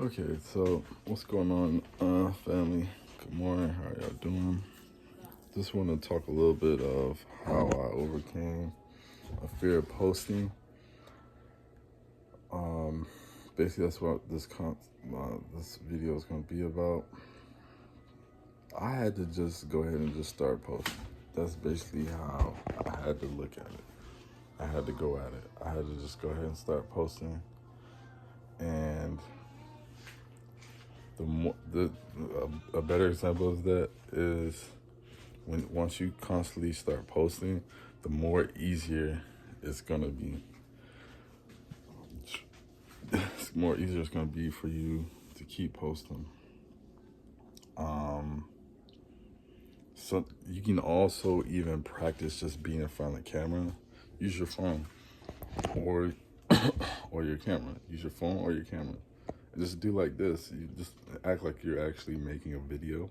Okay, so what's going on, family? Good morning. How y'all doing? Just want to talk a little bit of how I overcame a fear of posting. Basically, that's what this video is going to be about. I had to just go ahead and just start posting. That's basically how I had to look at it. I had to go at it. I had to just go ahead and start posting, and a better example of that is once you constantly start posting, the more easier it's gonna be. It's more easier it's gonna be for you to keep posting. So you can also even practice just being in front of the camera. Use your phone or or your camera. Use your phone or your camera. And just do like this. You just act like you're actually making a video,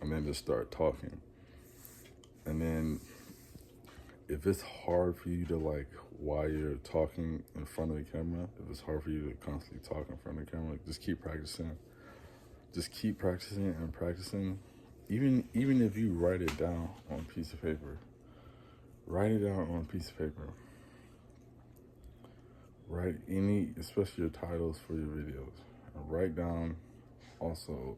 and then just start talking. And then if it's hard for you to, like, while you're talking in front of the camera, if it's hard for you to constantly talk in front of the camera, just keep practicing. Just keep practicing and practicing. Even if you write it down on a piece of paper, write it down on a piece of paper. Write especially your titles for your videos. And write down also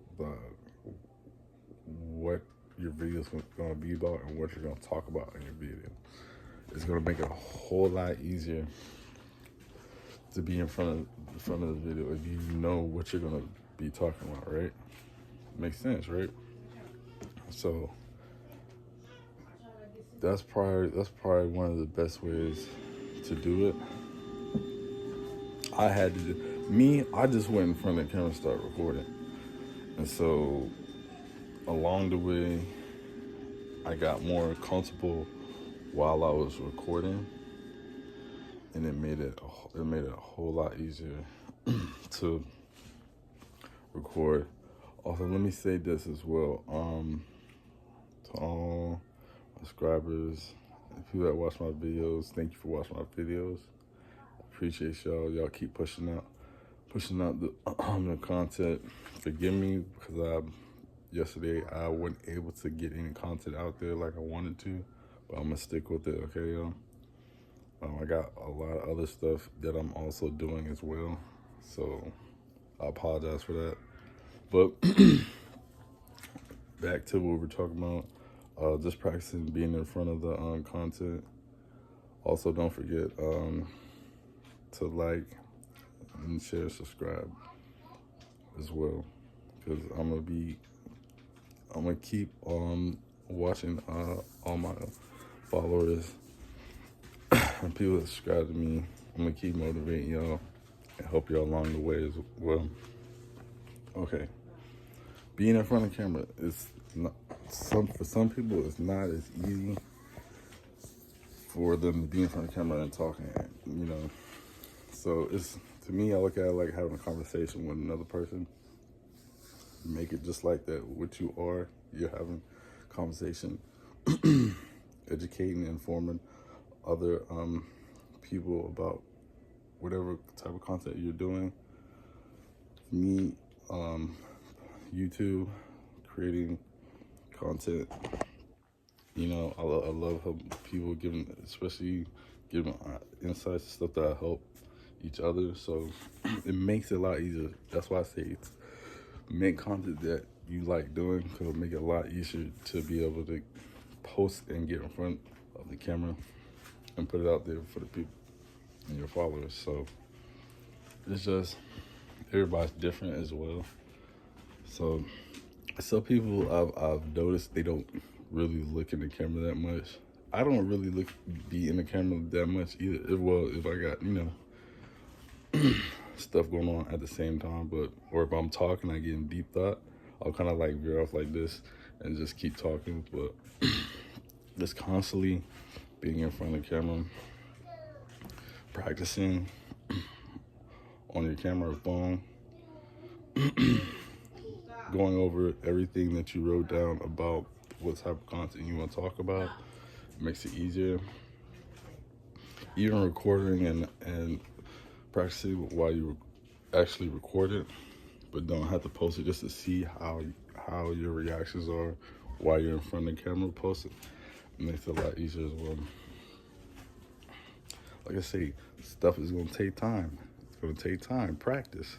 what your video is going to be about and what you're going to talk about in your video. It's going to make it a whole lot easier to be in front of the video if you know what you're going to be talking about, right? Makes sense, right? So that's probably one of the best ways to do it. I just went in front of the camera and started recording. And so along the way, I got more comfortable while I was recording, and it made it a whole lot easier to record. Also, let me say this as well. To all my subscribers and people that watch my videos, thank you for watching my videos. I appreciate y'all. Y'all keep pushing out the content. Forgive me because yesterday I wasn't able to get any content out there like I wanted to, but I'm gonna stick with it, okay, y'all? I got a lot of other stuff that I'm also doing as well, so I apologize for that. But back to what we're talking about, just practicing being in front of the content. Also, don't forget to like and share, subscribe as well, because I'm gonna keep watching all my followers and people that subscribe to me. I'm gonna keep motivating y'all and help y'all along the way as well. Okay, being in front of the camera is not for some people. It's not as easy for them to be in front of the camera and talking. So to me, I look at it like having a conversation with another person. Make it just like that. What you are, you're having conversation, educating, informing other people about whatever type of content you're doing. For me, YouTube, creating content. I love how people especially giving insights and stuff that help each other. So it makes it a lot easier. That's why I say make content that you like doing, because it'll make it a lot easier to be able to post and get in front of the camera and put it out there for the people and your followers. So it's just, everybody's different as well. So some people I've noticed, they don't really look in the camera that much. I don't really be in the camera that much either. If I got, stuff going on at the same time, or if I'm talking, I get in deep thought, I'll kind of like veer off like this and just keep talking. But just constantly being in front of the camera, practicing on your camera or phone, going over everything that you wrote down about what type of content you want to talk about, makes it easier. Even recording and practicing while you actually record it but don't have to post it just to see how your reactions are while you're in front of the camera. Post it. It makes it a lot easier as well. Like I say, stuff is gonna take time. It's gonna take time, practice.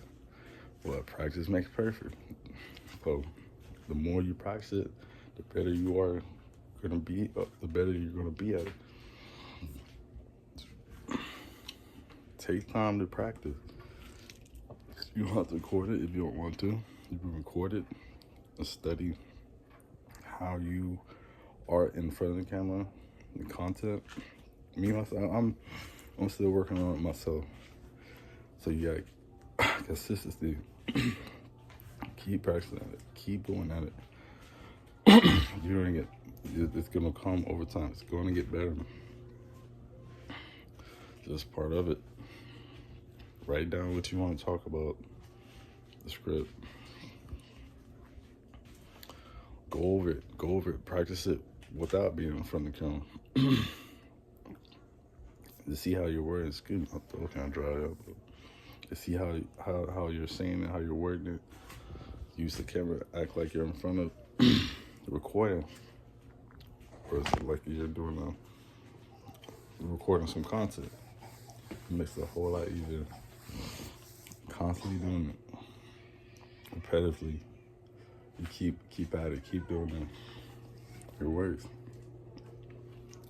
Well, practice makes perfect. So the more you practice it, the better you are gonna be. The better you're gonna be at it. Take time to practice. You don't have to record it if you don't want to. You can record it and study how you are in front of the camera, the content. Me myself, I'm still working on it myself. So you got consistency. Keep practicing at it. Keep going at it. You're gonna it's gonna come over time. It's gonna get better. Just part of it. Write down what you want to talk about. The script. Go over it. Go over it. Practice it without being in front of the camera. To see how your words. Excuse me, my throat kind of dry up. To see how you're saying it, how you're wording it. Use the camera. Act like you're in front of the recording. Or is it like you're doing recording some content? It makes it a whole lot easier. Constantly doing it. Repetitively. You keep at it. Keep doing it. It works.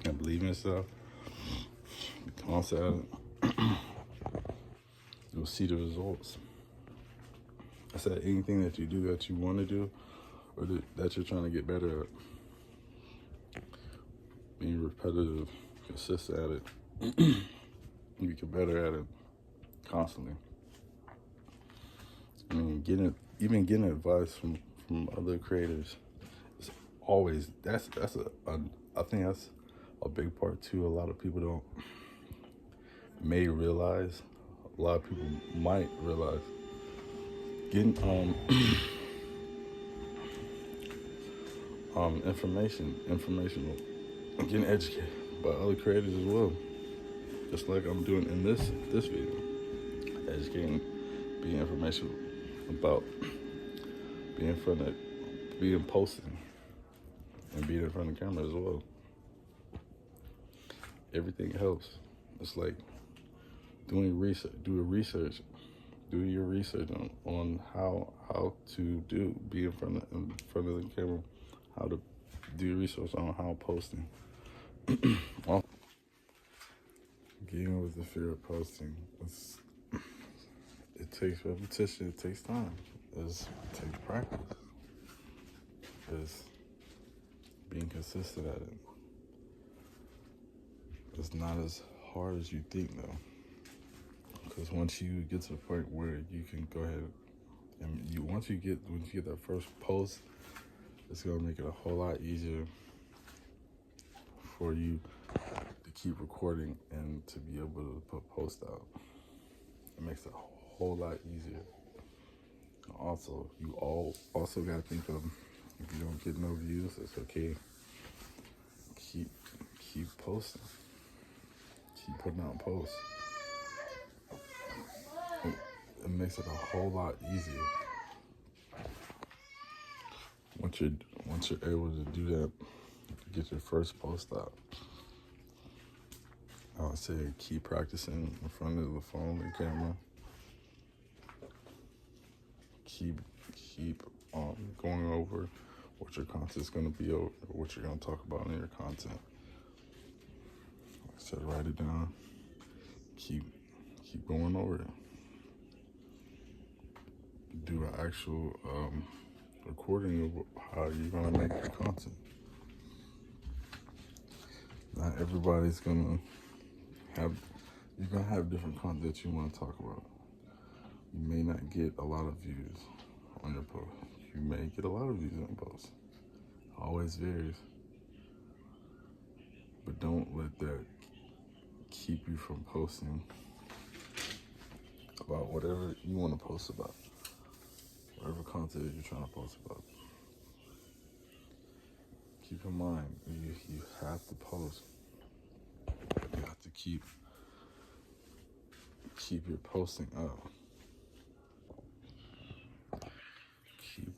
And believe in yourself. Be constant at it. You'll see the results. I said anything that you do that you want to do or that you're trying to get better at. Being repetitive, consistent at it. You get better at it constantly. I mean, getting advice from other creators is always I think that's a big part too. A lot of people may realize. A lot of people might realize getting informational, getting educated by other creators as well. Just like I'm doing in this video, educating, being informational about being posting, and being in front of the camera as well. Everything helps. It's like doing research. Do your research on how to be in front of the camera. How to do your research on how posting. Getting over the fear of posting. It takes repetition. It takes time. It takes practice. It's being consistent at it. It's not as hard as you think, though. Because once you get to the point where you can go ahead and once you get that first post, it's gonna make it a whole lot easier for you to keep recording and to be able to put posts out. It makes it a whole lot easier. Also, you also gotta think of, if you don't get no views, it's okay. Keep posting. Keep putting out posts. It makes it a whole lot easier. Once you're able to do that, get your first post out. I would say keep practicing in front of the phone and camera. Keep going over what your content's gonna be, or what you're gonna talk about in your content. Like I said, write it down. Keep going over it. Do an actual recording of how you're gonna make your content. Not everybody's gonna have. You're gonna have different content that you want to talk about. You may not get a lot of views on your post. You may get a lot of views on your post. Always varies. But don't let that keep you from posting about whatever you want to post about. Whatever content you're trying to post about. Keep in mind, you have to post. You have to keep your posting up.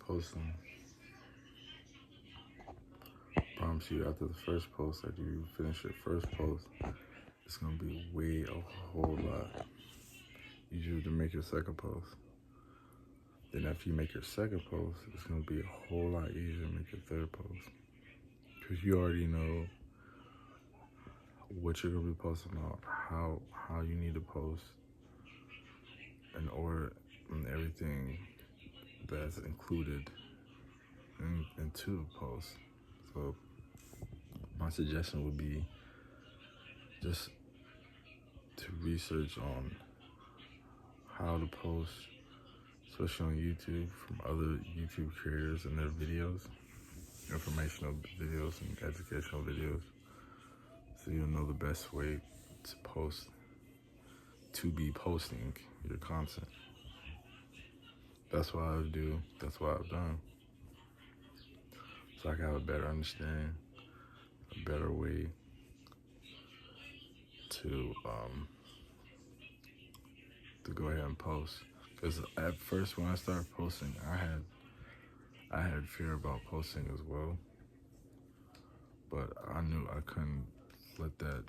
posting, I promise you, after the first post, after you finish your first post, it's gonna be a whole lot easier to make your second post. Then after you make your second post, it's gonna be a whole lot easier to make your third post. Because you already know what you're gonna be posting about, how you need to post in order, and everything that's included into the post. So my suggestion would be just to research on how to post, especially on YouTube, from other YouTube creators and their videos, informational videos and educational videos, so you'll know the best way to post, to be posting your content. That's what I would do. That's what I've done. So I can have a better understanding, a better way to go ahead and post. Because at first, when I started posting, I had fear about posting as well. But I knew I couldn't let that,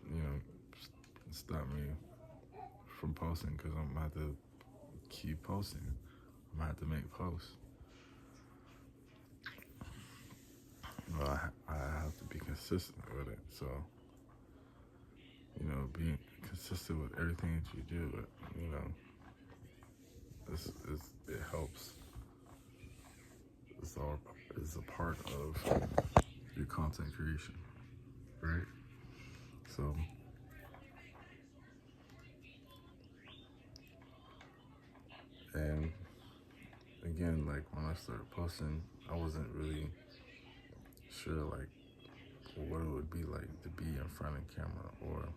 stop me from posting, because I'm gonna have to keep posting. I'm gonna have to make posts. Well, I have to be consistent with it. So, being consistent with everything that you do, it helps. It's a part of your content creation, right? So, and again, like when I started posting, I wasn't really sure like what it would be like to be in front of camera, or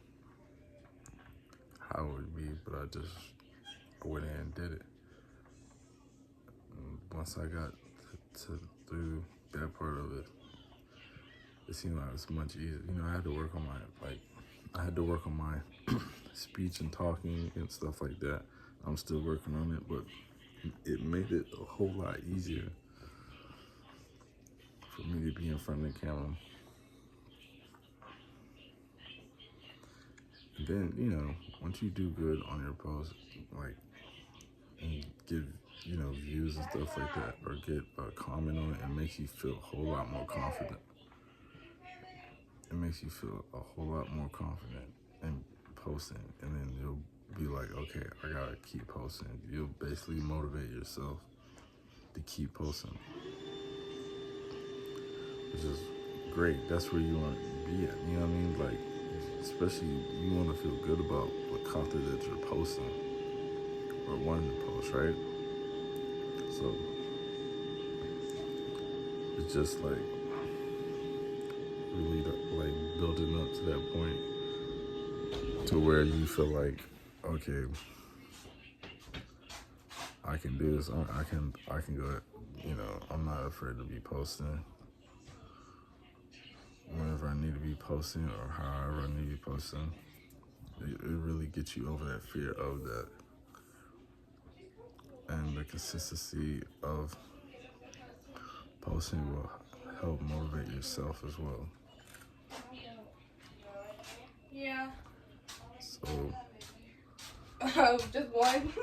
how it would be, but I went in and did it. And once I got through that part of it, it seemed like it was much easier. I had to work on my speech and talking and stuff like that. I'm still working on it, but it made it a whole lot easier for me to be in front of the camera. And then, once you do good on your post, like, and get, views and stuff like that, or get a comment on it, it makes you feel a whole lot more confident. It makes you feel a whole lot more confident in posting, and then you'll be like, okay, I gotta keep posting. You'll basically motivate yourself to keep posting, which is great. That's where you want to be at. You know what I mean? Like, especially you want to feel good about the content that you're posting or wanting to post, right? So it's just like really like building up to that point to where you feel like, okay, I can do this. I can go. I'm not afraid to be posting whenever I need to be posting, or however I need to be posting. It really gets you over that fear of that, and the consistency of posting will help motivate yourself as well. Yeah. So, just one.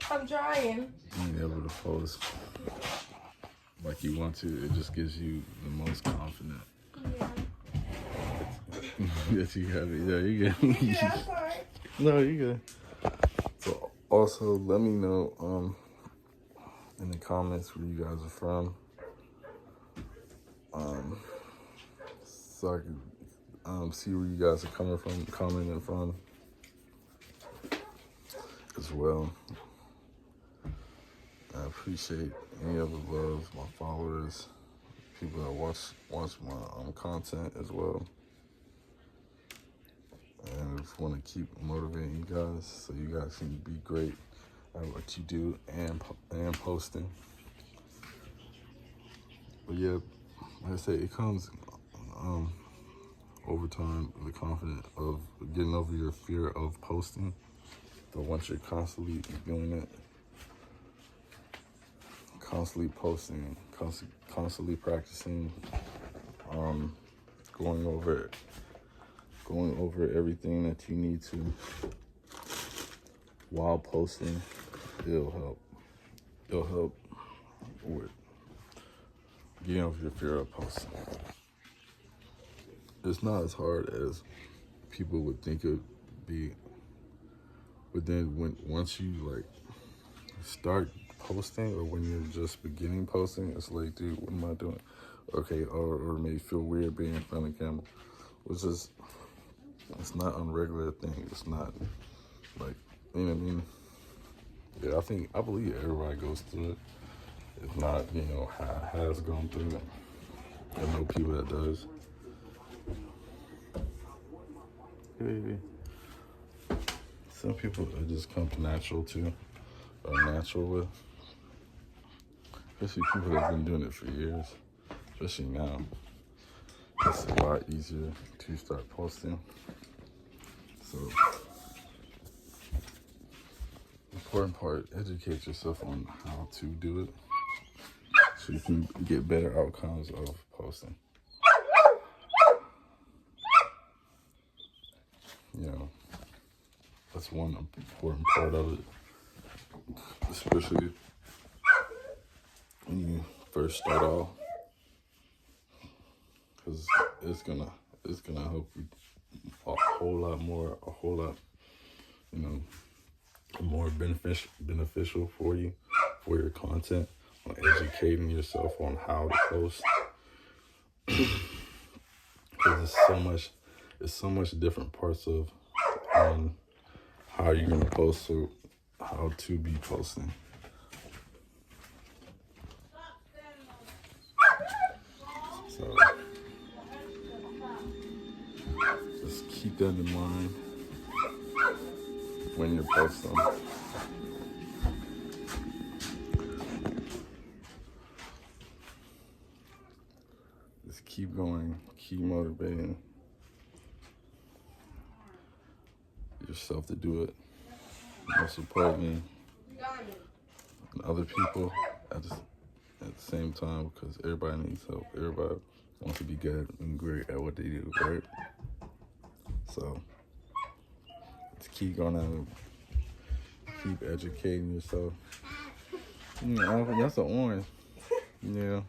I'm trying. being able to post like you want to, it just gives you the most confident. Yeah. Yes, you have it. Yeah, you good. Yeah, sorry. No, you good. So also let me know in the comments where you guys are from. So I can see where you guys are commenting from as well. I appreciate any of the love, my followers, people that watch my content as well. And I just want to keep motivating you guys so you guys can be great at what you do and posting. But yeah, like I say, it comes over time, the confidence of getting over your fear of posting. But once you're constantly doing it, constantly posting, constantly practicing, going over everything that you need to while posting. It'll help. It'll help with getting over your fear of posting. It's not as hard as people would think it'd be, but then once you like start posting, or when you're just beginning posting, it's like, dude, what am I doing? Okay, or it may feel weird being in front of the camera, which is, it's not an unregular thing. It's not like, you know what I mean? Yeah, I believe everybody goes through it. If not, has gone through it. I know people that does. Baby. Some people it just comes natural to, or natural with. Especially people that have been doing it for years. Especially now. It's a lot easier to start posting. So, important part, educate yourself on how to do it so you can get better outcomes of posting. That's one important part of it, especially when you first start off, because it's gonna help you a whole lot more, more beneficial for you, for your content, on educating yourself on how to post. Because it's so much different parts of how you're gonna post, so how to be posting. So just keep that in mind when you're posting. Just keep going, keep motivating yourself to do it. Most importantly, and other people at the same time, because everybody needs help. Everybody wants to be good and great at what they do, right? So just keep going out, keep educating yourself. That's an orange. Yeah.